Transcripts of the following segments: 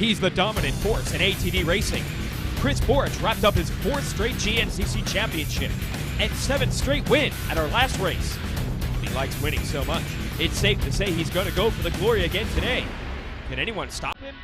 He's the dominant force in ATV racing. Chris Borich wrapped up his 4th straight GNCC championship and 7th straight win at our last race. He likes winning so much, it's safe to say he's going to go for the glory again today. Can anyone stop him?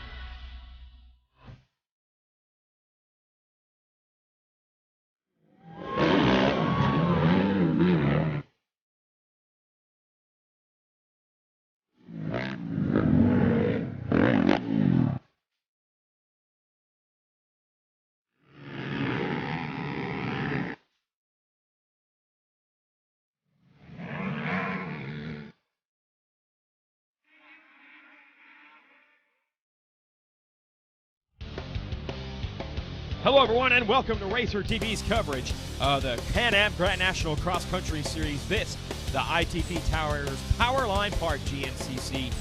Hello everyone and welcome to RacerTV's coverage of the Can-Am Grand National Cross Country Series. This, the ITV Towers Powerline Park GNCC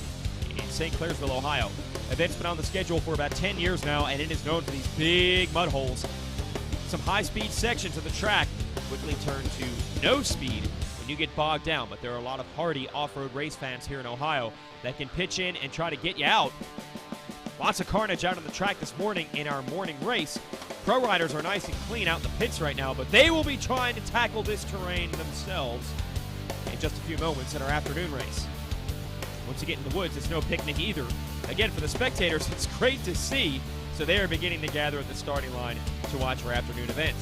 in St. Clairsville, Ohio. Event's been on the schedule for about 10 years now, and it is known for these big mud holes. Some high-speed sections of the track quickly turn to no speed when you get bogged down, but there are a lot of hardy off-road race fans here in Ohio that can pitch in and try to get you out. Lots of carnage out on the track this morning in our morning race. Pro riders are nice and clean out in the pits right now, but they will be trying to tackle this terrain themselves in just a few moments in our afternoon race. Once you get in the woods, it's no picnic either. Again, for the spectators, it's great to see, so they are beginning to gather at the starting line to watch our afternoon event.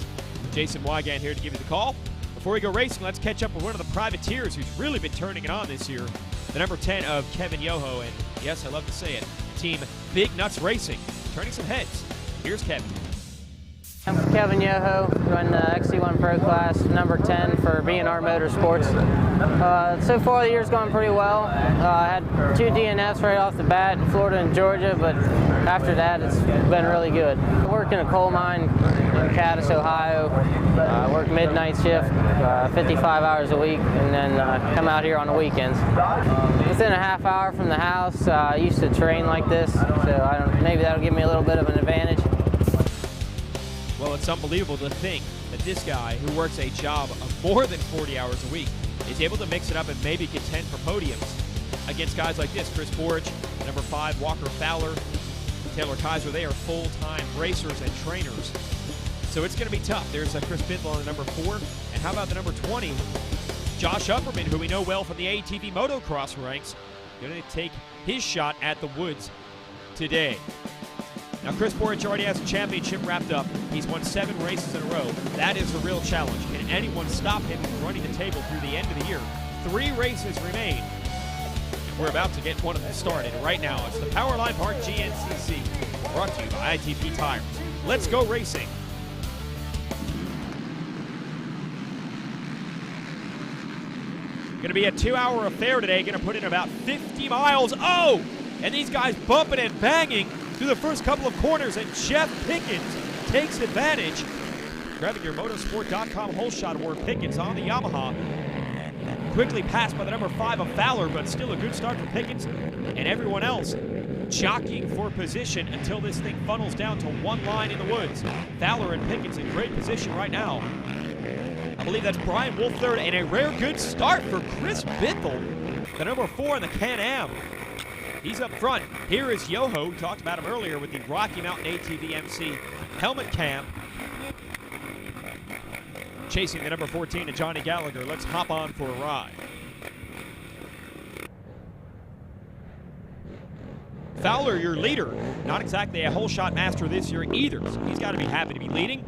Jason Wygand here to give you the call. Before we go racing, let's catch up with one of the privateers who's really been turning it on this year, the number 10 of Kevin Yoho, and yes, I love to say it, Team Big Nuts Racing, turning some heads. Here's Kevin. I'm Kevin Yoho, running the XC1 Pro Class, number 10 for B&R Motorsports. So far the year's gone pretty well. I had 2 DNFs right off the bat in Florida and Georgia, but after that it's been really good. I work in a coal mine in Cadiz, Ohio. I work midnight shift, 55 hours a week, and then come out here on the weekends. Within a half hour from the house, I used to train like this, so maybe that'll give me a little bit of an advantage. Well, it's unbelievable to think that this guy, who works a job of more than 40 hours a week, is able to mix it up and maybe contend for podiums against guys like this. Chris Borich, number 5, Walker Fowler, Taylor Kaiser. They are full-time racers and trainers. So it's going to be tough. There's Chris Bidwell on the number 4. And how about the number 20, Josh Upperman, who we know well from the ATV motocross ranks, going to take his shot at the woods today. Now, Chris Borich already has a championship wrapped up. He's won 7 races in a row. That is the real challenge. Can anyone stop him from running the table through the end of the year? 3 races remain. And we're about to get one of them started right now. It's the Powerline Park GNCC, brought to you by ITV Tires. Let's go racing. Going to be a 2-hour affair today. Going to put in about 50 miles. Oh! And these guys bumping and banging through the first couple of corners, and Jeff Pickens takes advantage. Grabbing your motorsport.com whole shot award, Pickens on the Yamaha. Quickly passed by the number 5 of Fowler, but still a good start for Pickens. And everyone else jockeying for position until this thing funnels down to one line in the woods. Fowler and Pickens in great position right now. I believe that's Brian Wolf third, and a rare good start for Chris Bidwell, the number 4 in the Can-Am. He's up front. Here is Yoho. We talked about him earlier with the Rocky Mountain ATV MC helmet cam. Chasing the number 14 of Johnny Gallagher. Let's hop on for a ride. Fowler, your leader. Not exactly a whole shot master this year either, so he's got to be happy to be leading.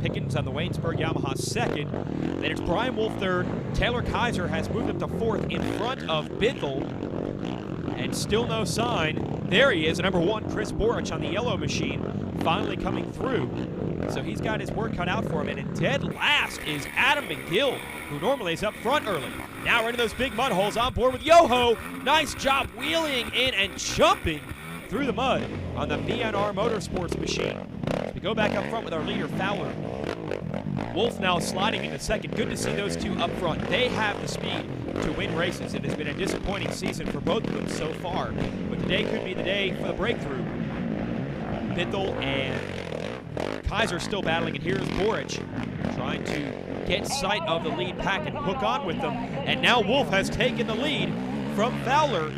Pickens on the Waynesburg Yamaha 2nd. Then it's Brian Wolf 3rd. Taylor Kaiser has moved up to 4th in front of Bidwell. And still no sign. There he is, number 1, Chris Borich on the yellow machine, finally coming through. So he's got his work cut out for him. And in dead last is Adam McGill, who normally is up front early. Now we're into those big mud holes, on board with Yoho. Nice job wheeling in and jumping through the mud on the B&R Motorsports machine. We go back up front with our leader, Fowler. Wolf now sliding into 2nd. Good to see those 2 up front. They have the speed to win races. It has been a disappointing season for both of them so far, but today could be the day for the breakthrough. Bidwell and Kaiser still battling, and here's Borich trying to get sight of the lead pack and hook on with them. And now Wolf has taken the lead from Fowler.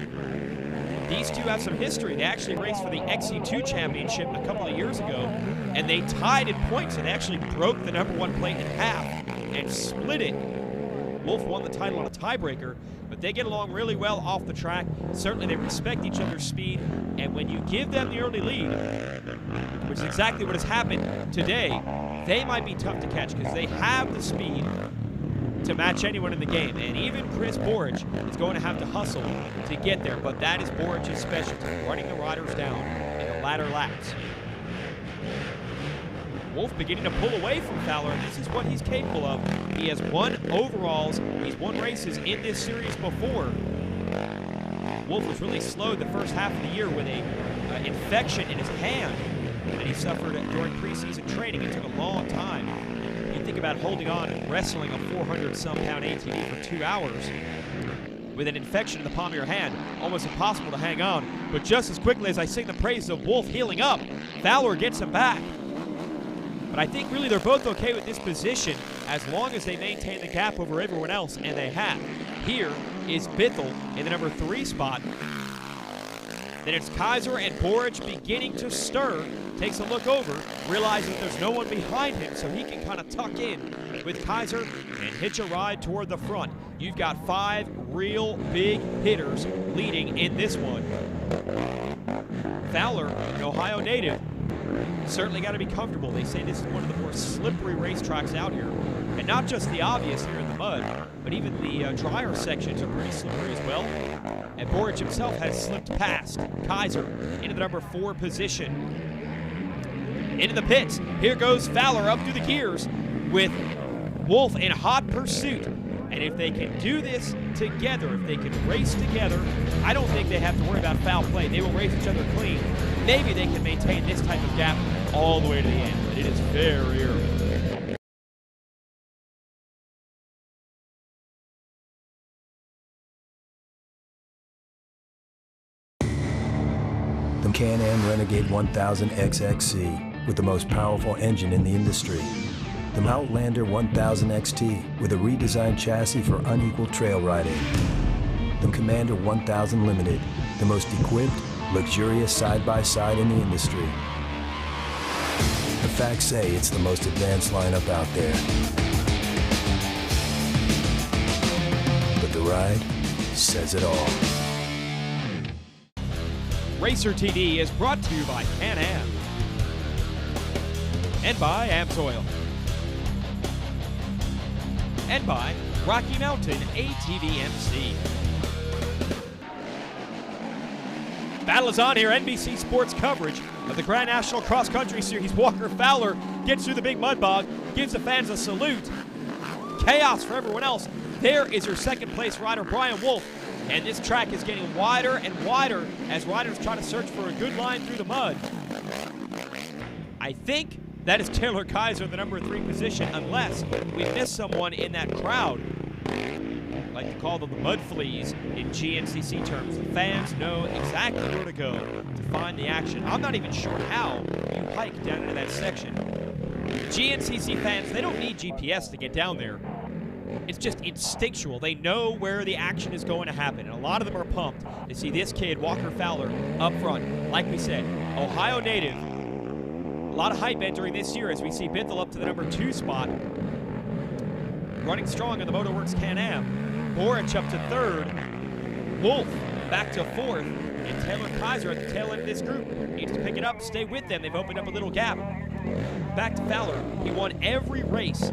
these two have some history. They actually raced for the XC2 championship a couple of years ago, and they tied in points, and they actually broke the #1 plate in half and split it. Wolf won the title on a tiebreaker, but they get along really well off the track. Certainly they respect each other's speed, and when you give them the early lead, which is exactly what has happened today, they might be tough to catch because they have the speed to match anyone in the game. And even Chris Borich is going to have to hustle to get there, but that is Borich's specialty, running the riders down in the latter laps. Wolf beginning to pull away from Fowler, and this is what he's capable of. He has won overalls. He's won races in this series before. Wolf was really slowed the first half of the year with a infection in his hand that he suffered during preseason training. It took a long time. You think about holding on and wrestling a 400-some-pound ATV for 2 hours with an infection in the palm of your hand, almost impossible to hang on. But just as quickly as I sing the praises of Wolf healing up, Fowler gets him back. But I think really they're both okay with this position as long as they maintain the gap over everyone else, and they have. Here is Bithell in the #3 spot. Then it's Kaiser and Borich beginning to stir. Takes a look over, realizes there's no one behind him, so he can kind of tuck in with Kaiser and hitch a ride toward the front. You've got 5 real big hitters leading in this one. Fowler, an Ohio native, certainly got to be comfortable. They say this is one of the more slippery racetracks out here. And not just the obvious here in the mud, but even the drier sections are pretty slippery as well. And Borich himself has slipped past Kaiser into the #4 position. Into the pits. Here goes Fowler up through the gears with Wolf in hot pursuit. And if they can do this together, if they can race together, I don't think they have to worry about foul play. They will race each other clean. Maybe they can maintain this type of gap all the way to the end, but it is very early. The Can-Am Renegade 1000 XXC with the most powerful engine in the industry. The Outlander 1000 XT with a redesigned chassis for unequal trail riding. The Commander 1000 Limited, the most equipped, luxurious side-by-side in the industry. The facts say it's the most advanced lineup out there. But the ride says it all. RacerTV is brought to you by Can-Am and by AMSOIL and by Rocky Mountain ATVMC. Battle is on here. NBC Sports coverage of the Grand National Cross Country Series. Walker Fowler gets through the big mud bog, gives the fans a salute. Chaos for everyone else. There is your second place rider, Brian Wolf. And this track is getting wider and wider as riders try to search for a good line through the mud. I think that is Taylor Kaiser in the #3 position, unless we miss someone in that crowd. I like to call them the mud fleas in GNCC terms. The fans know exactly where to go to find the action. I'm not even sure how you hike down into that section. GNCC fans, they don't need GPS to get down there. It's just instinctual. They know where the action is going to happen, and a lot of them are pumped to see this kid, Walker Fowler, up front. Like we said, Ohio native. A lot of hype entering this year as we see Bithell up to the #2 spot. Running strong in the Motorworks Can-Am. Borich up to 3rd. Wolf back to 4th. And Taylor Kaiser at the tail end of this group needs to pick it up, stay with them. They've opened up a little gap. Back to Fowler. He won every race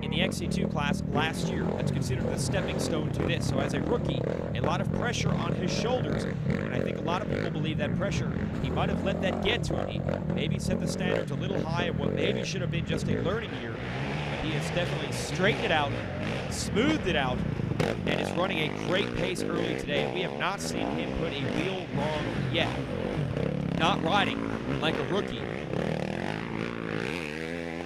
in the XC2 class last year. That's considered the stepping stone to this. So as a rookie, a lot of pressure on his shoulders. And I think a lot of people believe that pressure, he might have let that get to him. He maybe set the standards a little high in what maybe should have been just a learning year. But he has definitely straightened it out, smoothed it out, and is running a great pace early today. We have not seen him put a wheel wrong yet. Not riding like a rookie.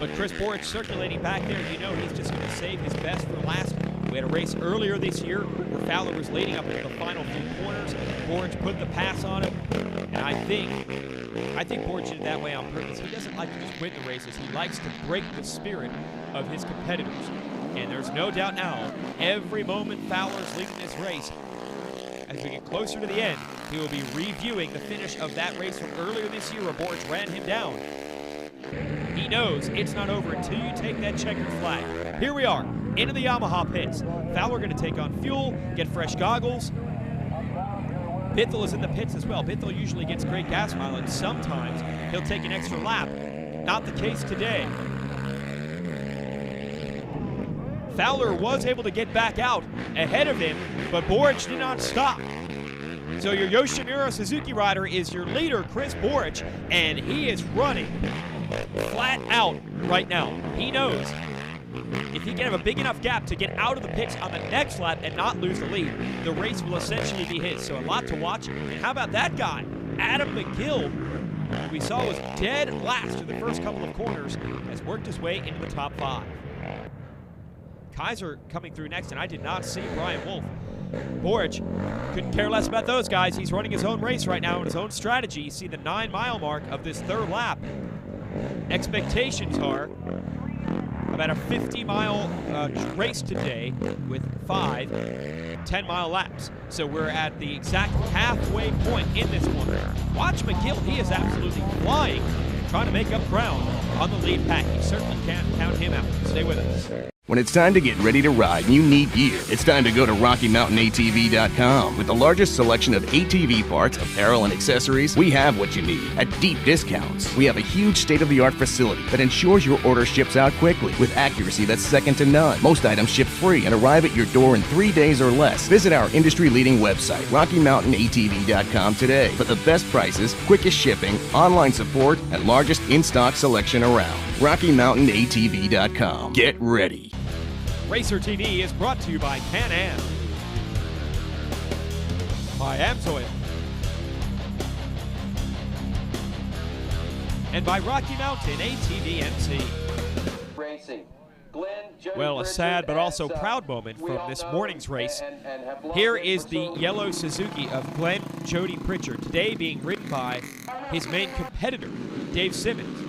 But Chris Borich circulating back there, you know he's just going to save his best for last. We had a race earlier this year where Fowler was leading up into the final few corners. Borich put the pass on him, and I think Borich did it that way on purpose. He doesn't like to just win the races. He likes to break the spirit of his competitors. And there's no doubt now, every moment Fowler's leading this race, as we get closer to the end, He will be reviewing the finish of that race from earlier this year where Borich ran him down. He knows it's not over until you take that checkered flag. Here we are, into the Yamaha pits. Fowler going to take on fuel, get fresh goggles. Bithell is in the pits as well. Bithell usually gets great gas mileage. Sometimes he'll take an extra lap. Not the case today. Fowler was able to get back out ahead of him, but Borich did not stop. So your Yoshimura Suzuki rider is your leader, Chris Borich, and he is running flat out right now. He knows if he can have a big enough gap to get out of the pits on the next lap and not lose the lead, the race will essentially be his. So a lot to watch. And how about that guy, Adam McGill, who we saw was dead last through the first couple of corners, has worked his way into the top 5. Kaiser coming through next, and I did not see Brian Wolf. Borich couldn't care less about those guys. He's running his own race right now in his own strategy. You see the 9-mile mark of this third lap. Expectations are about a 50-mile race today with 5 10-mile laps. So we're at the exact halfway point in this one. Watch McGill. He is absolutely flying, trying to make up ground on the lead pack. You certainly can't count him out. Stay with us. When it's time to get ready to ride and you need gear, it's time to go to RockyMountainATV.com. With the largest selection of ATV parts, apparel, and accessories, we have what you need at deep discounts. We have a huge state-of-the-art facility that ensures your order ships out quickly with accuracy that's second to none. Most items ship free and arrive at your door in 3 days or less. Visit our industry-leading website, RockyMountainATV.com today for the best prices, quickest shipping, online support, and largest in-stock selection around. RockyMountainATV.com. Get ready. RacerTV is brought to you by Can-Am, by AMSOIL, and by Rocky Mountain ATV MC. Racing. Well, a sad but also proud moment from this morning's race. Here is the yellow Suzuki of Glenn Jody Pritchard, today being ridden by his main competitor, Dave Simmons.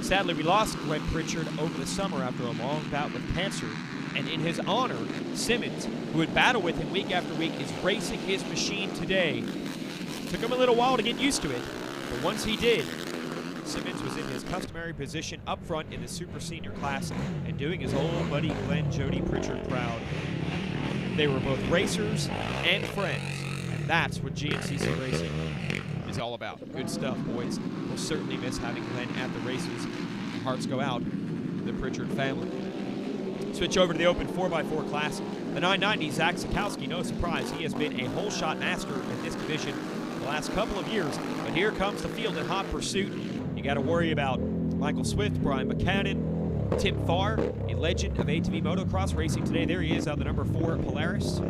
Sadly, we lost Glenn Pritchard over the summer after a long bout with cancer, and in his honor, Simmons, who would battle with him week after week, is racing his machine today. Took him a little while to get used to it, but once he did, Simmons was in his customary position up front in the super senior class and doing his old buddy Glenn Jody Pritchard proud. They were both racers and friends, and that's what GNCC racing is all about. Good stuff, boys. We'll certainly miss having Glenn at the races. Hearts go out to the Pritchard family. Switch over to the open 4x4 class. The 990, Zach Sikowski, no surprise. He has been a whole shot master in this division the last couple of years. But here comes the field in hot pursuit. You got to worry about Michael Swift, Brian Buchanan, Tim Farr, a legend of ATV motocross racing today. There he is on the number 4 Polaris.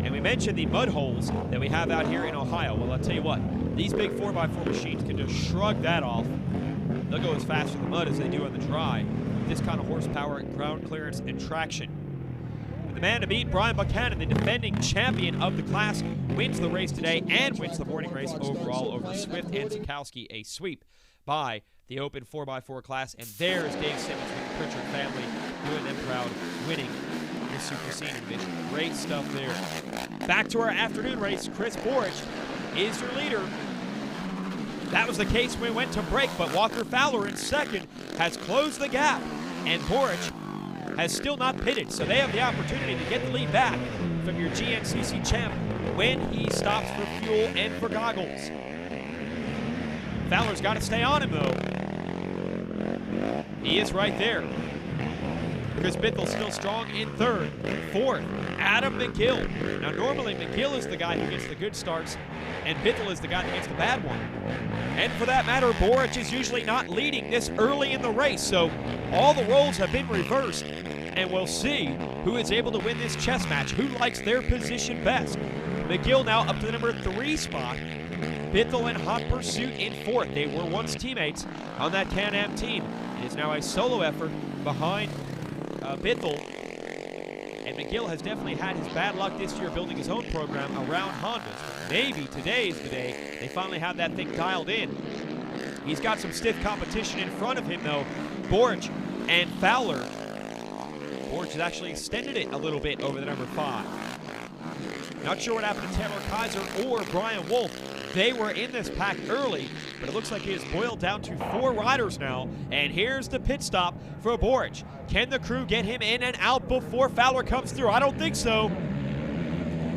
And we mentioned the mud holes that we have out here in Ohio. Well, I'll tell you what, these big 4x4 machines can just shrug that off. They'll go as fast in the mud as they do on the dry. With this kind of horsepower, ground clearance, and traction. But the man to beat, Brian Buchanan, the defending champion of the class, wins the race today and wins the morning race overall over Swift and Sikowski. A sweep by the open 4x4 class. And there's Dave Simmons with the Pritchard family doing them proud, winning the Super Senior Division. Great stuff there. Back to our afternoon race. Chris Borich is your leader. That was the case when we went to break, but Walker Fowler in second has closed the gap, and Borich has still not pitted, so they have the opportunity to get the lead back from your GNCC champ when he stops for fuel and for goggles. Fowler's got to stay on him, though. He is right there. Chris Bithell still strong in third. Fourth, Adam McGill. Now, normally McGill is the guy who gets the good starts, and Bithell is the guy that gets the bad one. And for that matter, Borich is usually not leading this early in the race, so all the roles have been reversed, and we'll see who is able to win this chess match, who likes their position best. McGill now up to the number 3 spot. Bithell in hot pursuit in 4th. They were once teammates on that Can-Am team. It is now a solo effort behind Bithell, and McGill has definitely had his bad luck this year building his own program around Hondas. Maybe today is the day they finally have that thing dialed in. He's got some stiff competition in front of him, though. Borich and Fowler. Borich has actually extended it a little bit over the number 5. Not sure what happened to Taylor Kaiser or Brian Wolf. They were in this pack early, but it looks like it has boiled down to 4 riders now. And here's the pit stop for Boric. Can the crew get him in and out before Fowler comes through? I don't think so.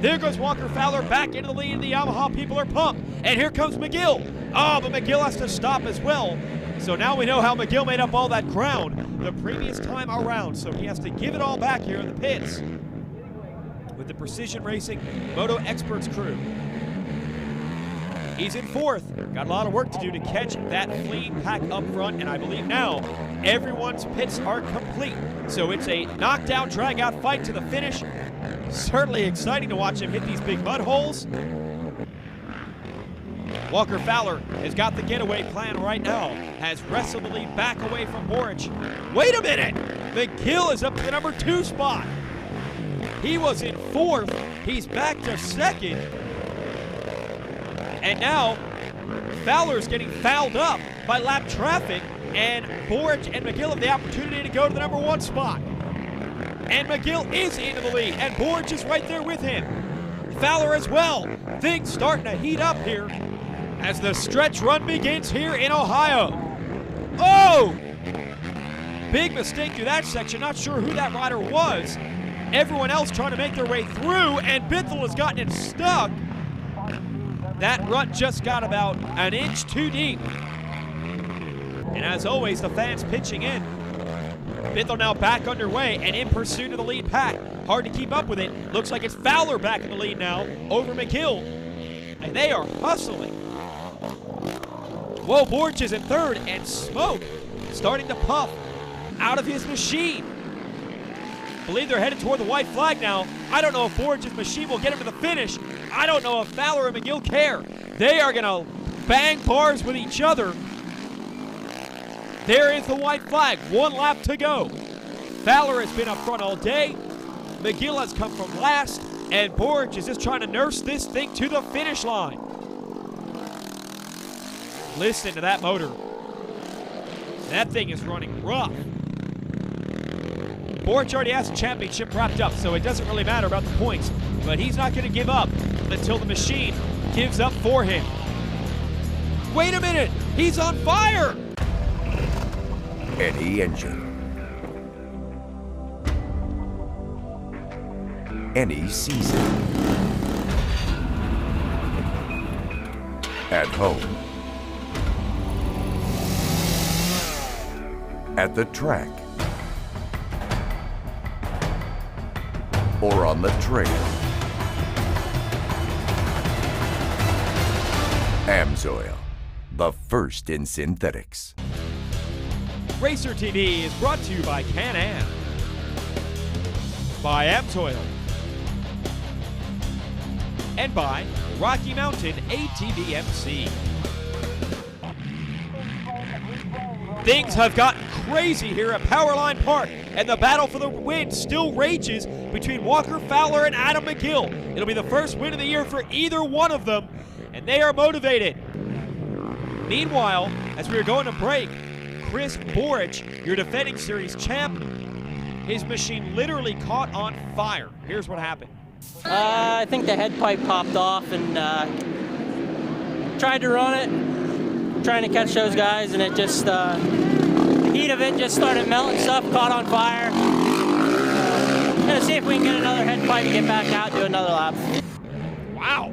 There goes Walker Fowler back into the lead. The Yamaha people are pumped. And here comes McGill. Oh, but McGill has to stop as well. So now we know how McGill made up all that ground the previous time around. So he has to give it all back here in the pits with the Precision Racing Moto Experts crew. He's in 4th. Got a lot of work to do to catch that fleeing pack up front, and I believe now everyone's pits are complete. So it's a knockdown, drag-out fight to the finish. Certainly exciting to watch him hit these big mud holes. Walker Fowler has got the getaway plan right now, has wrestled the lead back away from Boric. Wait a minute! McGill is up to the number 2 spot. He was in 4th. He's back to 2nd. And now Fowler's getting fouled up by lap traffic, and Boric and McGill have the opportunity to go to the number 1 spot. And McGill is into the lead, and Boric is right there with him. Fowler as well. Things starting to heat up here as the stretch run begins here in Ohio. Oh! Big mistake through that section. Not sure who that rider was. Everyone else trying to make their way through, and Bithell has gotten it stuck. That rut just got about an inch too deep. And as always, the fans pitching in. Bithell now back underway and in pursuit of the lead pack. Hard to keep up with it. Looks like it's Fowler back in the lead now over McGill. And they are hustling. Whoa, Boric is in 3rd, and Smoke starting to puff out of his machine. Believe they're headed toward the white flag now. I don't know if Boric's machine will get him to the finish. I don't know if Fowler and McGill care. They are going to bang bars with each other. There is the white flag. 1 lap to go. Fowler has been up front all day. McGill has come from last. And Boric is just trying to nurse this thing to the finish line. Listen to that motor. That thing is running rough. Boric already has the championship wrapped up, so it doesn't really matter about the points. But he's not going to give up until the machine gives up for him. Wait a minute! He's on fire! Any engine. Any season. At home. At the track. Or on the trail. Amsoil, the first in synthetics. RacerTV is brought to you by Can-Am, by Amsoil, and by Rocky Mountain ATV MC. Things have gotten crazy here at Powerline Park, and the battle for the win still rages between Walker Fowler and Adam McGill. It'll be the first win of the year for either one of them, and they are motivated. Meanwhile, as we are going to break, Chris Boric, your defending series champ, his machine literally caught on fire. Here's what happened. I think the head pipe popped off and tried to run it, trying to catch those guys, and it just, heat of it just started melting stuff, caught on fire. Gonna see if we can get another head pipe and get back out, do another lap. Wow.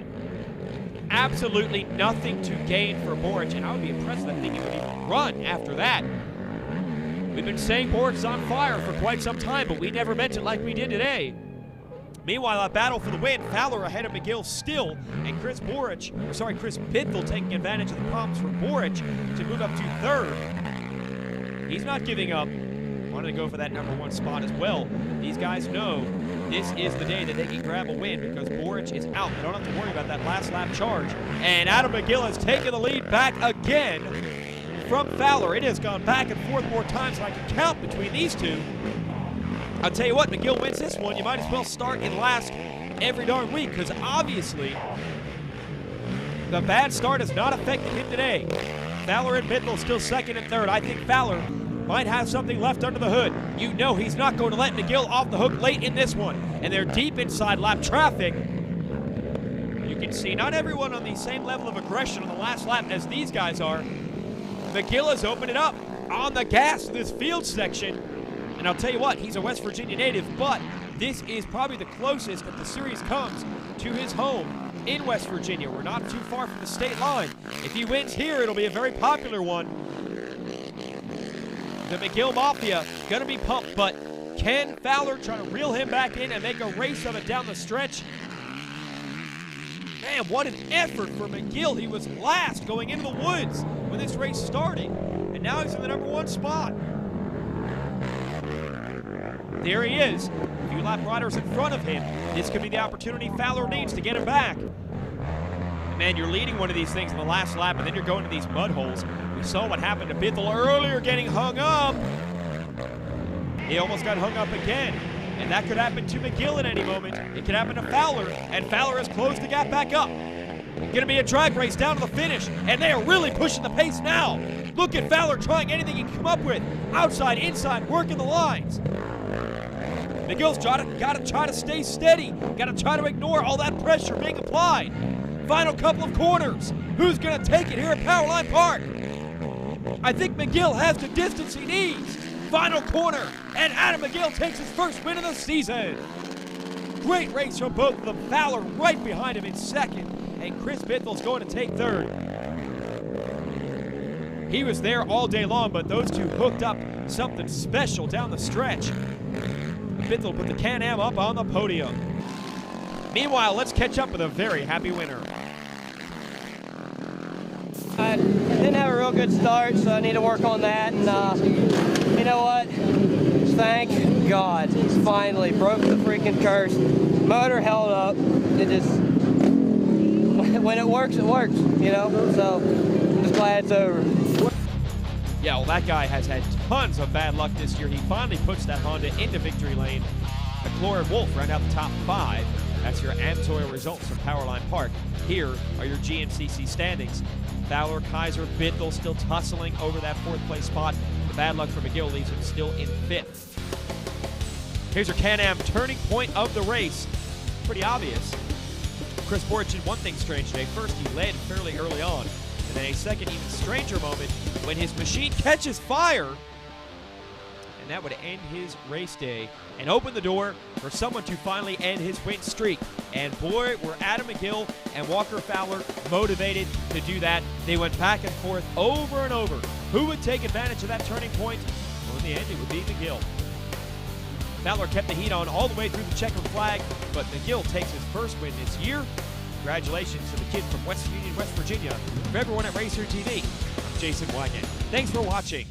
Absolutely nothing to gain for Boric, and I would be impressed that thing would even run after that. We've been saying Boric's on fire for quite some time, but we never meant it like we did today. Meanwhile, a battle for the win, Fowler ahead of McGill still, and Chris Bithell taking advantage of the problems for Boric to move up to 3rd. He's not giving up. Wanted to go for that number 1 spot as well. These guys know this is the day that they can grab a win because Boric is out. They don't have to worry about that last lap charge. And Adam McGill has taken the lead back again from Fowler. It has gone back and forth more times than I can count between these two. I'll tell you what, McGill wins this one. You might as well start in last every darn week because obviously the bad start has not affected him today. Fowler and Bithell still 2nd and 3rd. I think Fowler might have something left under the hood. You know he's not going to let McGill off the hook late in this one. And they're deep inside lap traffic. see. Not everyone on the same level of aggression on the last lap as these guys are. McGill has opened it up on the gas in this field section. And I'll tell you what, he's a West Virginia native, but this is probably the closest that the series comes to his home in West Virginia. We're not too far from the state line. If he wins here, it'll be a very popular one. The McGill Mafia gonna be pumped, but can Fowler try to reel him back in and make a race of it down the stretch? Man, what an effort for McGill. He was last going into the woods when this race started, and now he's in the #1 spot. There he is. A few lap riders in front of him. This could be the opportunity Fowler needs to get him back. And man, you're leading one of these things in the last lap, and then you're going to these mud holes. We saw what happened to Bithell earlier, getting hung up. He almost got hung up again. And that could happen to McGill at any moment. It could happen to Fowler, and Fowler has closed the gap back up. Gonna be a drag race down to the finish, and they are really pushing the pace now. Look at Fowler trying anything he can come up with. Outside, inside, working the lines. McGill's gotta try to stay steady. Gotta try to ignore all that pressure being applied. Final couple of corners. Who's gonna take it here at Powerline Park? I think McGill has the distance he needs. Final corner, and Adam McGill takes his first win of the season. Great race from both of them. Fowler right behind him in second, and Chris Bithell's going to take third. He was there all day long, but those two hooked up something special down the stretch. Bithell put the Can-Am up on the podium. Meanwhile, let's catch up with a very happy winner. I didn't have a real good start, so I need to work on that. And you know what? Thank God, finally broke the freaking curse. Motor held up. It just, when it works, you know? So I'm just glad it's over. Yeah, well, that guy has had tons of bad luck this year. He finally puts that Honda into victory lane. McClure and Wolf round out the top 5. That's your AMSOIL results from Powerline Park. Here are your GNCC standings. Fowler, Kaiser, Bithell still tussling over that 4th place spot. The bad luck for McGill leaves him still in 5th. Here's your Can-Am turning point of the race. Pretty obvious. Chris Borch did one thing strange today. First, he led fairly early on. And then a second, even stranger moment when his machine catches fire. And that would end his race day and open the door for someone to finally end his win streak. And boy, were Adam McGill and Walker Fowler motivated to do that. They went back and forth over and over. Who would take advantage of that turning point? Well, in the end, it would be McGill. Fowler kept the heat on all the way through the checkered flag, but McGill takes his first win this year. Congratulations to the kid from West Union, West Virginia. For everyone at RacerTV, I'm Jason Wygant. Thanks for watching.